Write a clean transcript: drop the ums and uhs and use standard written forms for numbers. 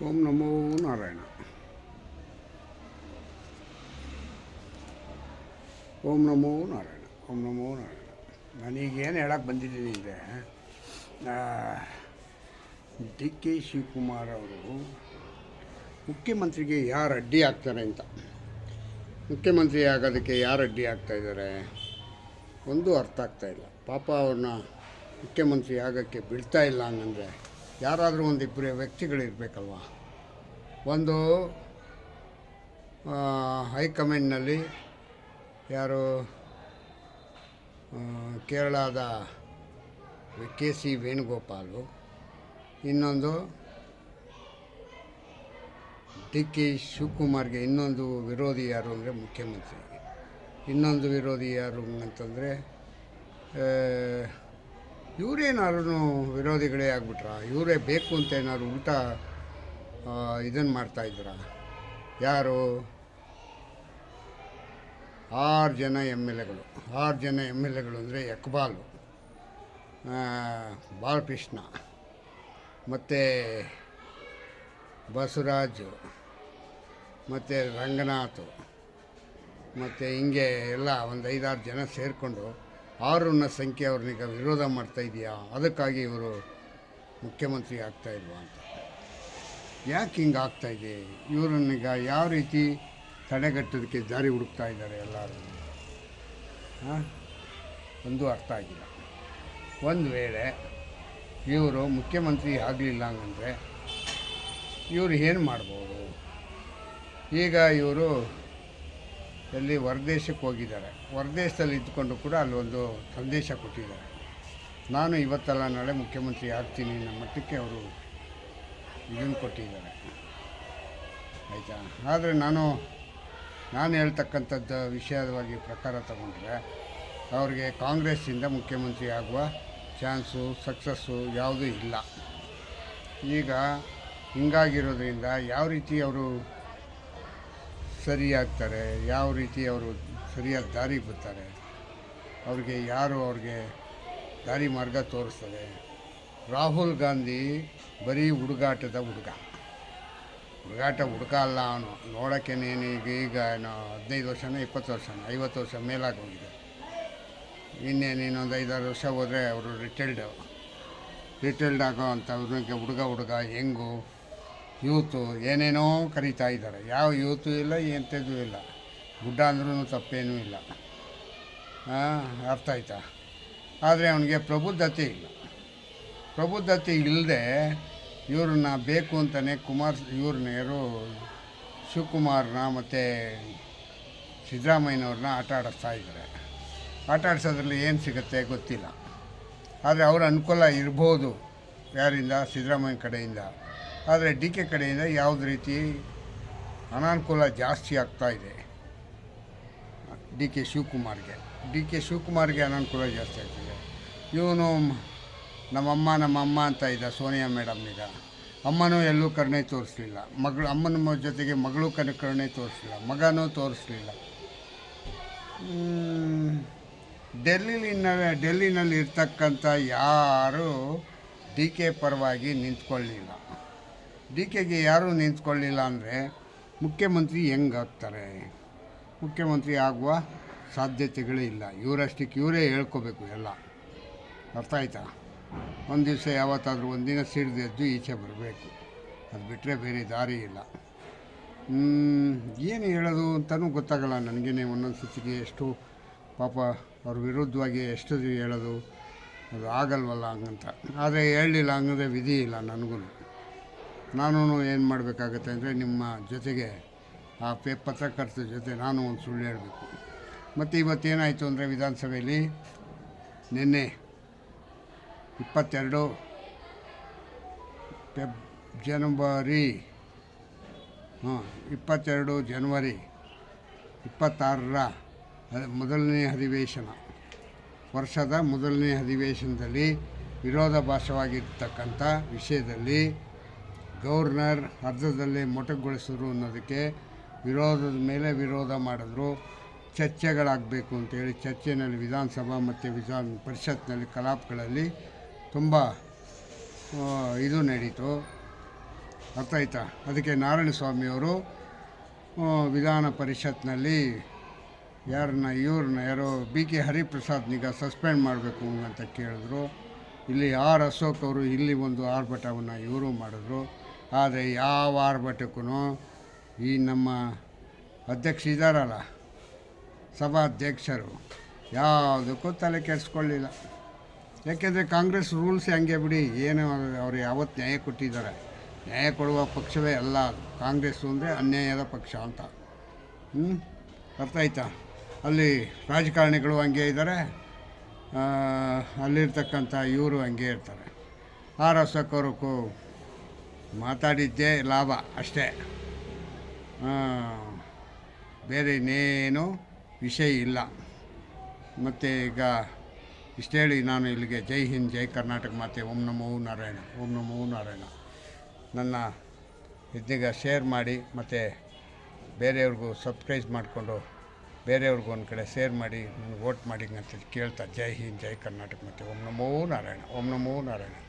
ಓಂ ನಮೋ ನಾರಾಯಣ. ಓಂ ನಮೋ ನಾರಾಯಣ. ಓಂ ನಮೋ ನಾರಾಯಣ. ನಾನೀಗೇನು ಹೇಳಕ್ಕೆ ಬಂದಿದ್ದೀನಿ ಅಂದರೆ, ಡಿ ಕೆ ಶಿವಕುಮಾರ್ ಅವರು ಮುಖ್ಯಮಂತ್ರಿಗೆ ಯಾರು ಅಡ್ಡಿ ಆಗ್ತಾರೆ ಅಂತ, ಮುಖ್ಯಮಂತ್ರಿ ಆಗೋದಕ್ಕೆ ಯಾರು ಅಡ್ಡಿ ಆಗ್ತಾಯಿದ್ದಾರೆ ಒಂದು ಅರ್ಥ ಆಗ್ತಾಯಿಲ್ಲ. ಪಾಪ ಅವ್ರನ್ನ ಮುಖ್ಯಮಂತ್ರಿ ಆಗೋಕ್ಕೆ ಬಿಡ್ತಾ ಇಲ್ಲ ಹಂಗಂದರೆ ಯಾರಾದರೂ ಒಂದಿಬ್ಬರು ವ್ಯಕ್ತಿಗಳಿರಬೇಕಲ್ವ. ಒಂದು ಹೈಕಮಾಂಡ್ನಲ್ಲಿ ಯಾರು ಕೇರಳದ ಕೆ ಸಿ ವೇಣುಗೋಪಾಲು, ಇನ್ನೊಂದು ಡಿ ಕೆ ಶಿವಕುಮಾರ್ಗೆ ಇನ್ನೊಂದು ವಿರೋಧಿ ಯಾರು ಅಂದರೆ ಮುಖ್ಯಮಂತ್ರಿ. ಇನ್ನೊಂದು ವಿರೋಧಿ ಯಾರು ಅಂತಂದರೆ ಇವರೇನಾದ್ರು ವಿರೋಧಿಗಳೇ ಆಗ್ಬಿಟ್ರ, ಇವರೇ ಬೇಕು ಅಂತ ಏನಾದ್ರು ಉಲ್ಟಾ ಇದನ್ನು ಮಾಡ್ತಾಯಿದ್ರ. ಯಾರು 6 ಜನ ಎಮ್ ಎಲ್ ಎಗಳು ಅಂದರೆ ಇಕ್ಬಾಲು, ಬಾಲಕೃಷ್ಣ ಮತ್ತು ಬಸವರಾಜು ಮತ್ತು ರಂಗನಾಥ್ ಮತ್ತು ಹಿಂಗೆ ಎಲ್ಲ ಒಂದು 5-6 ಜನ ಸೇರಿಕೊಂಡು 6 ಸಂಖ್ಯೆ ಅವ್ರನ್ನೀಗ ವಿರೋಧ ಮಾಡ್ತಾಯಿದೆಯಾ, ಅದಕ್ಕಾಗಿ ಇವರು ಮುಖ್ಯಮಂತ್ರಿ ಆಗ್ತಾಯಿಲ್ವಾ ಅಂತ. ಯಾಕೆ ಹಿಂಗೆ ಆಗ್ತಾಯಿದೆ? ಇವರನ್ನೀಗ ಯಾವ ರೀತಿ ತಡೆಗಟ್ಟೋದಕ್ಕೆ ದಾರಿ ಹುಡುಕ್ತಾ ಇದ್ದಾರೆ ಎಲ್ಲರೂ, ಒಂದು ಅರ್ಥ ಆಗಿಲ್ಲ. ಒಂದು ವೇಳೆ ಇವರು ಮುಖ್ಯಮಂತ್ರಿ ಆಗಲಿಲ್ಲ ಹಂಗಂದರೆ ಇವರು ಏನು ಮಾಡ್ಬೋದು? ಈಗ ಇವರು ಎಲ್ಲಿ ಹೊರದೇಶಕ್ಕೆ ಹೋಗಿದ್ದಾರೆ, ಹೊರದೇಶದಲ್ಲಿ ಇದ್ದುಕೊಂಡು ಕೂಡ ಅಲ್ಲೊಂದು ಸಂದೇಶ ಕೊಟ್ಟಿದ್ದಾರೆ, ನಾನು ಇವತ್ತಲ್ಲ ನಾಳೆ ಮುಖ್ಯಮಂತ್ರಿ ಆಗ್ತೀನಿ ಅನ್ನೋ ಮಟ್ಟಕ್ಕೆ ಅವರು ಇದನ್ನು ಕೊಟ್ಟಿದ್ದಾರೆ, ಆಯಿತಾ. ಆದರೆ ನಾನು ಹೇಳ್ತಕ್ಕಂಥದ್ದು ವಿಷಯವಾಗಿ ಪ್ರಕಾರ ತಗೊಂಡ್ರೆ ಅವ್ರಿಗೆ ಕಾಂಗ್ರೆಸ್ಸಿಂದ ಮುಖ್ಯಮಂತ್ರಿ ಆಗುವ ಚಾನ್ಸು ಸಕ್ಸಸ್ಸು ಯಾವುದೂ ಇಲ್ಲ. ಈಗ ಹಿಂಗಾಗಿರೋದ್ರಿಂದ ಯಾವ ರೀತಿ ಅವರು ಸರಿಯಾಗ್ತಾರೆ, ಯಾವ ರೀತಿ ಅವರು ಸರಿಯಾದ ದಾರಿಗೆ ಬರ್ತಾರೆ, ಅವ್ರಿಗೆ ಯಾರು ಅವ್ರಿಗೆ ದಾರಿ ಮಾರ್ಗ ತೋರಿಸ್ತದೆ. ರಾಹುಲ್ ಗಾಂಧಿ ಬರೀ ಹುಡುಗಾಟ ಅಲ್ಲ, ಅವನು ನೋಡೋಕ್ಕೇನೇನೀಗ 15 ವರ್ಷನೋ 20 ವರ್ಷನೋ 50 ವರ್ಷ ಮೇಲಾಗಿ ಹೋಗಿದೆ. ಇನ್ನೊಂದು 5-6 ವರ್ಷ ಹೋದರೆ ಅವರು ರಿಟೈಲ್ಡ್ ಆಗೋ ಅಂಥವ್ರಿಗೆ ಹುಡುಗ ಹೆಂಗು ಯೂತು ಏನೇನೋ ಕರೀತಾ ಇದ್ದಾರೆ. ಯಾವ ಯೂತು ಇಲ್ಲ, ಎಂಥದ್ದು ಇಲ್ಲ, ಗುಡ್ಡ ಅಂದ್ರೂ ತಪ್ಪೇನೂ ಇಲ್ಲ, ಅರ್ಥ ಆಯ್ತಾ. ಆದರೆ ಅವನಿಗೆ ಪ್ರಬುದ್ಧತೆ ಇಲ್ಲದೆ ಇವ್ರನ್ನ ಬೇಕು ಅಂತಲೇ ಇವ್ರನ್ನ ಯಾರು ಶಿವಕುಮಾರ್ನ ಮತ್ತು ಸಿದ್ದರಾಮಯ್ಯನವ್ರನ್ನ ಆಟ ಆಡಿಸೋದ್ರಲ್ಲಿ ಏನು ಸಿಗುತ್ತೆ ಗೊತ್ತಿಲ್ಲ. ಆದರೆ ಅವ್ರ ಅನುಕೂಲ ಇರ್ಬೋದು ಯಾರಿಂದ, ಸಿದ್ದರಾಮಯ್ಯ ಕಡೆಯಿಂದ. ಆದರೆ ಡಿ ಕೆ ಕಡೆಯಿಂದ ಯಾವುದೇ ರೀತಿ ಅನಾನುಕೂಲ ಜಾಸ್ತಿ ಆಗ್ತಾಯಿದೆ. ಡಿ ಕೆ ಶಿವಕುಮಾರ್ಗೆ ಅನಾನುಕೂಲ ಜಾಸ್ತಿ ಆಗ್ತಿದೆ. ಇವನು ನಮ್ಮಮ್ಮ ಅಂತ ಇದ್ದ ಸೋನಿಯಾ ಮೇಡಮ್ನಿಗ, ಅಮ್ಮನೂ ಎಲ್ಲೂ ಕರುಣೆ ತೋರಿಸ್ಲಿಲ್ಲ, ಅಮ್ಮನ ಜೊತೆಗೆ ಮಗಳು ಕರುಣೆ ತೋರಿಸ್ಲಿಲ್ಲ, ಮಗನೂ ತೋರಿಸ್ಲಿಲ್ಲ. ಡೆಲ್ಲಿನಲ್ಲಿ ಇರ್ತಕ್ಕಂಥ ಯಾರೂ ಡಿ ಕೆ ಪರವಾಗಿ ನಿಂತ್ಕೊಳ್ಳಿಲ್ಲ. ಡಿ ಕೆಗೆ ಯಾರೂ ನಿಂತ್ಕೊಳ್ಳಿಲ್ಲ ಅಂದರೆ ಮುಖ್ಯಮಂತ್ರಿ ಹೆಂಗಾಗ್ತಾರೆ? ಮುಖ್ಯಮಂತ್ರಿ ಆಗುವ ಸಾಧ್ಯತೆಗಳೇ ಇಲ್ಲ. ಇವರಷ್ಟಕ್ಕೆ ಇವರೇ ಹೇಳ್ಕೋಬೇಕು ಎಲ್ಲ, ಅರ್ಥ ಆಯ್ತಾ. ಒಂದು ದಿವಸ ಯಾವತ್ತಾದರೂ ಒಂದಿನ ಸಿಡಿದೆದ್ದು ಈಚೆ ಬರಬೇಕು, ಅದು ಬಿಟ್ಟರೆ ಬೇರೆ ದಾರಿ ಇಲ್ಲ. ಏನು ಹೇಳೋದು ಅಂತಲೂ ಗೊತ್ತಾಗಲ್ಲ ನನಗೇನೆ. ಒಂದೊಂದು ಸತಿಗೆ ಎಷ್ಟು ಪಾಪ ಅವ್ರ ವಿರುದ್ಧವಾಗಿ ಎಷ್ಟು ಹೇಳೋದು, ಅದು ಆಗಲ್ವಲ್ಲ ಹಂಗಂತ. ಆದರೆ ಹೇಳಲಿಲ್ಲ ಹಂಗಂದರೆ ವಿಧಿ ಇಲ್ಲ ನನಗೂ. ನಾನು ಏನು ಮಾಡಬೇಕಾಗತ್ತೆ ಅಂದರೆ ನಿಮ್ಮ ಜೊತೆಗೆ ಆ ಪತ್ರಕರ್ತರ ಜೊತೆ ನಾನು ಒಂದು ಸುಳ್ಳು ಹೇಳಬೇಕು. ಮತ್ತು ಇವತ್ತೇನಾಯಿತು ಅಂದರೆ ವಿಧಾನಸಭೆಯಲ್ಲಿ ನಿನ್ನೆ 22 ಜನವರಿ 26ರ ಮೊದಲನೇ ವರ್ಷದ ಮೊದಲನೇ ಅಧಿವೇಶನದಲ್ಲಿ ವಿರೋಧಾಭಾಸವಾಗಿರ್ತಕ್ಕಂಥ ವಿಷಯದಲ್ಲಿ ಗವರ್ನರ್ ಅರ್ಧದಲ್ಲೇ ಮೊಟಕುಗೊಳಿಸಿದ್ರು ಅನ್ನೋದಕ್ಕೆ ವಿರೋಧದ ಮೇಲೆ ವಿರೋಧ ಮಾಡಿದ್ರು. ಚರ್ಚೆಗಳಾಗಬೇಕು ಅಂತೇಳಿ ಚರ್ಚೆಯಲ್ಲಿ ವಿಧಾನಸಭಾ ಮತ್ತು ವಿಧಾನ ಪರಿಷತ್ನಲ್ಲಿ ಕಲಾಪಗಳಲ್ಲಿ ತುಂಬ ಇದು ನಡೀತು. ಅರ್ಥ ಆಯ್ತಾ? ಅದಕ್ಕೆ ನಾರಾಯಣ ಸ್ವಾಮಿಯವರು ವಿಧಾನ ಪರಿಷತ್ನಲ್ಲಿ ಯಾರೋ ಬಿ ಕೆ ಹರಿಪ್ರಸಾದ್ನೀಗ ಸಸ್ಪೆಂಡ್ ಮಾಡಬೇಕು ಅಂತ ಕೇಳಿದ್ರು. ಇಲ್ಲಿ ಆರ್ ಅಶೋಕ್ ಅವರು ಇಲ್ಲಿ ಒಂದು ಆರ್ಭಟವನ್ನು ಇವರು ಮಾಡಿದ್ರು. ಆದರೆ ಯಾವ ಆರ್ಭಟಕ್ಕೂ ಈ ನಮ್ಮ ಅಧ್ಯಕ್ಷ ಇದ್ದಾರಲ್ಲ, ಸಭಾಧ್ಯಕ್ಷರು, ಯಾವುದಕ್ಕೂ ತಲೆ ಕೆಡಿಸ್ಕೊಳ್ಳಿಲ್ಲ. ಯಾಕೆಂದರೆ ಕಾಂಗ್ರೆಸ್ ರೂಲ್ಸ್ ಹಂಗೆ ಬಿಡಿ, ಏನು ಅವರು ಯಾವತ್ತು ನ್ಯಾಯ ಕೊಟ್ಟಿದ್ದಾರೆ. ನ್ಯಾಯ ಕೊಡುವ ಪಕ್ಷವೇ ಅಲ್ಲ ಅದು. ಕಾಂಗ್ರೆಸ್ಸು ಅಂದರೆ ಅನ್ಯಾಯದ ಪಕ್ಷ ಅಂತ. ಅರ್ಥ ಆಯ್ತಾ? ಅಲ್ಲಿ ರಾಜಕಾರಣಿಗಳು ಹಂಗೆ ಇದ್ದಾರೆ, ಅಲ್ಲಿರ್ತಕ್ಕಂಥ ಇವರು ಹಂಗೆ ಇರ್ತಾರೆ. ಆರ್ ಅಶೋಕ್ ಅವರು ಮಾತಾಡಿದ್ದೇ ಲಾಭ ಅಷ್ಟೇ, ಬೇರೆ ಇನ್ನೇನು ವಿಷಯ ಇಲ್ಲ. ಮತ್ತು ಈಗ ಇಷ್ಟು ಹೇಳಿ ನಾನು ಇಲ್ಲಿಗೆ ಜೈ ಹಿಂದ್, ಜೈ ಕರ್ನಾಟಕ ಮಾತೆ, ಓಂ ನಮೋ ನಾರಾಯಣ, ಓಂ ನಮೋ ನಾರಾಯಣ. ನನ್ನ ಇದೀಗ ಶೇರ್ ಮಾಡಿ ಮತ್ತು ಬೇರೆಯವ್ರಿಗೂ ಸಬ್ಸ್ಕ್ರೈಬ್ ಮಾಡಿಕೊಂಡು ಬೇರೆಯವ್ರಿಗೂ ಒಂದು ಕಡೆ ಶೇರ್ ಮಾಡಿ ನನಗೆ ವೋಟ್ ಮಾಡಿ ಅಂತ ಕೇಳ್ತಾ, ಜೈ ಹಿಂದ್, ಜೈ ಕರ್ನಾಟಕ ಮಾತೆ, ಓಂ ನಮೋ ನಾರಾಯಣ, ಓಂ ನಮೋ ನಾರಾಯಣ.